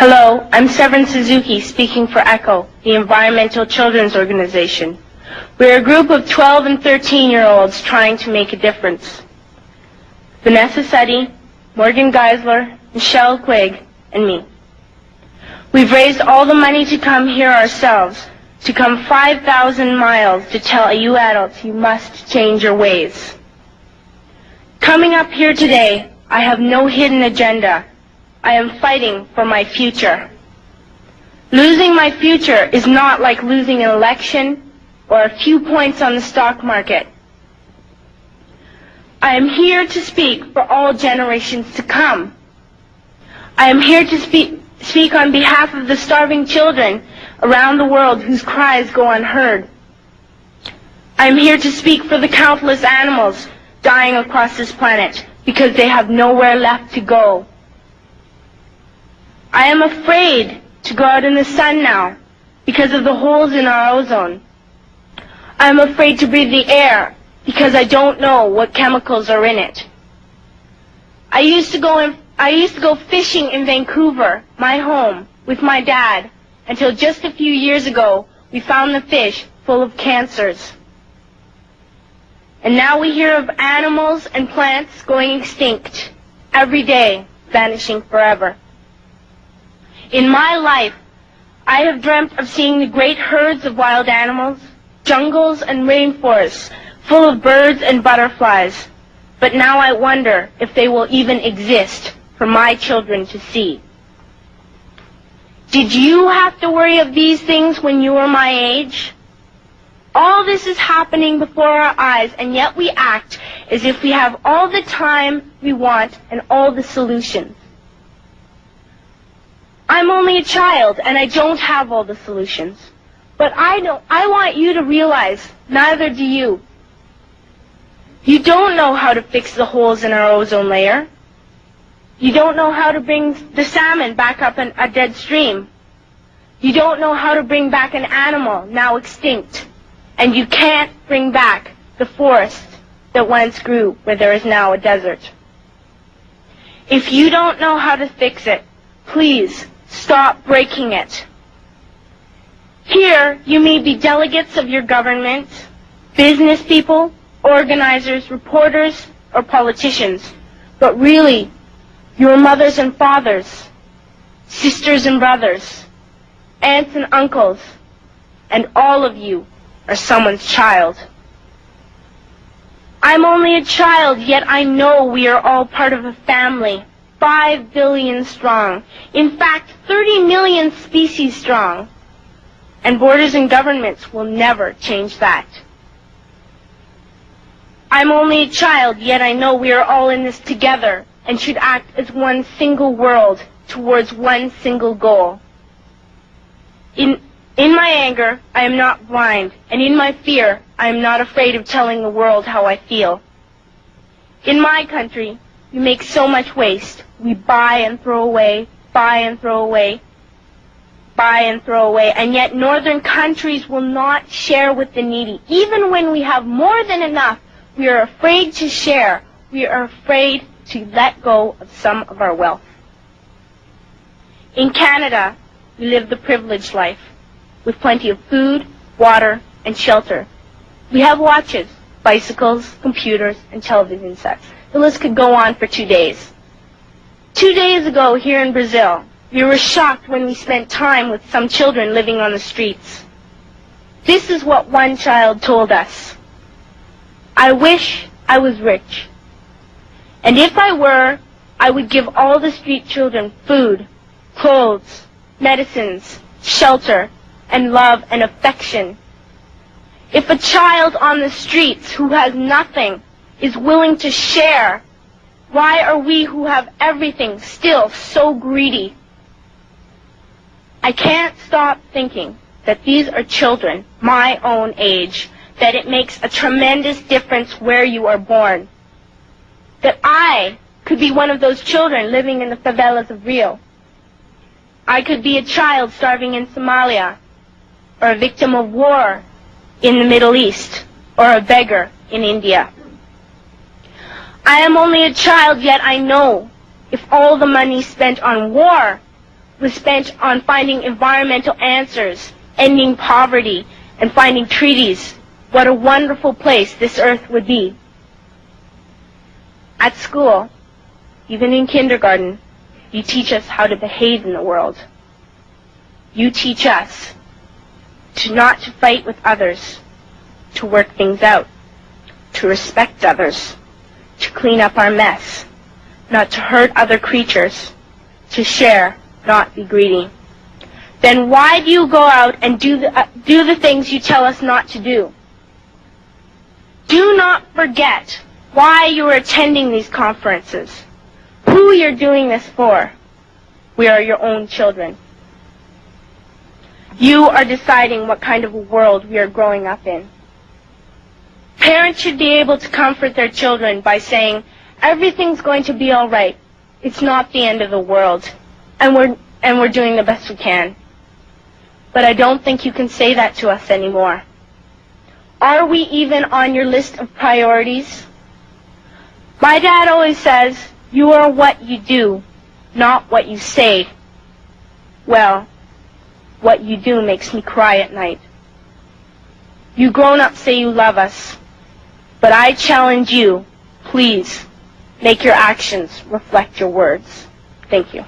Hello, I'm Suzuki speaking for ECHO, the Environmental Children's Organization. We're a group of 12 and 13-year-olds trying to make a difference. Vanessa Suddy, Morgan Geisler, Michelle Quigg, and me. We've raised all the money to come here ourselves, to come 5,000 miles to tell you adults you must change your ways. Coming up here today, I have no hidden agenda. I am fighting for my future. Losing my future is not like losing an election or a few points on the stock market. I am here to speak for all generations to come. I am here to speak on behalf of the starving children around the world whose cries go unheard. I am here to speak for the countless animals dying across this planet because they have nowhere left to go. I am afraid to go out in the sun now because of the holes in our ozone. I am afraid to breathe the air because I don't know what chemicals are in it. I used to go fishing in Vancouver, my home, with my dad, until just a few years ago we found the fish full of cancers. And now we hear of animals and plants going extinct, every day vanishing forever. In my life, I have dreamt of seeing the great herds of wild animals, jungles and rainforests full of birds and butterflies, but now I wonder if they will even exist for my children to see. Did you have to worry of these things when you were my age? All this is happening before our eyes, and yet we act as if we have all the time we want and all the solutions. I'm only a child, and I don't have all the solutions. But I want you to realize, neither do you. You don't know how to fix the holes in our ozone layer. You don't know how to bring the salmon back up a dead stream. You don't know how to bring back an animal now extinct. And you can't bring back the forest that once grew where there is now a desert. If you don't know how to fix it, please stop breaking it. Here, you may be delegates of your government, business people, organizers, reporters, or politicians, but really, your mothers and fathers, sisters and brothers, aunts and uncles, and all of you are someone's child. I'm only a child, yet I know we are all part of a family, 5 billion strong. In fact, 30 million species strong. And borders and governments will never change that. I'm only a child, yet I know we are all in this together and should act as one single world towards one single goal. In my anger, I am not blind, and in my fear, I am not afraid of telling the world how I feel. In my country, we make so much waste. We buy and throw away, buy and throw away, buy and throw away, and yet northern countries will not share with the needy. Even when we have more than enough, we are afraid to share. We are afraid to let go of some of our wealth. In Canada, we live the privileged life, with plenty of food, water, and shelter. We have watches, bicycles, computers, and television sets. The list could go on for 2 days. 2 days ago, here in Brazil, we were shocked when we spent time with some children living on the streets. This is what one child told us. I wish I was rich. And if I were, I would give all the street children food, clothes, medicines, shelter, and love and affection. If a child on the streets who has nothing is willing to share, why are we who have everything still so greedy? I can't stop thinking that these are children my own age, that it makes a tremendous difference where you are born. That I could be one of those children living in the favelas of Rio. I could be a child starving in Somalia, or a victim of war in the Middle East, or a beggar in India. I am only a child, yet I know if all the money spent on war was spent on finding environmental answers, ending poverty, and finding treaties, what a wonderful place this earth would be. At school, even in kindergarten, you teach us how to behave in the world. You teach us not to fight with others, to work things out, to respect others, to clean up our mess, not to hurt other creatures, to share, not be greedy. Then why do you go out and do the things you tell us not to do? Do not forget why you are attending these conferences, who you're doing this for. We are your own children. You are deciding what kind of a world we are growing up in. Parents should be able to comfort their children by saying, everything's going to be all right. It's not the end of the world, and we're doing the best we can. But I don't think you can say that to us anymore. Are we even on your list of priorities? My dad always says, you are what you do, not what you say. Well, what you do makes me cry at night. You grown-ups say you love us, but I challenge you, please, make your actions reflect your words. Thank you.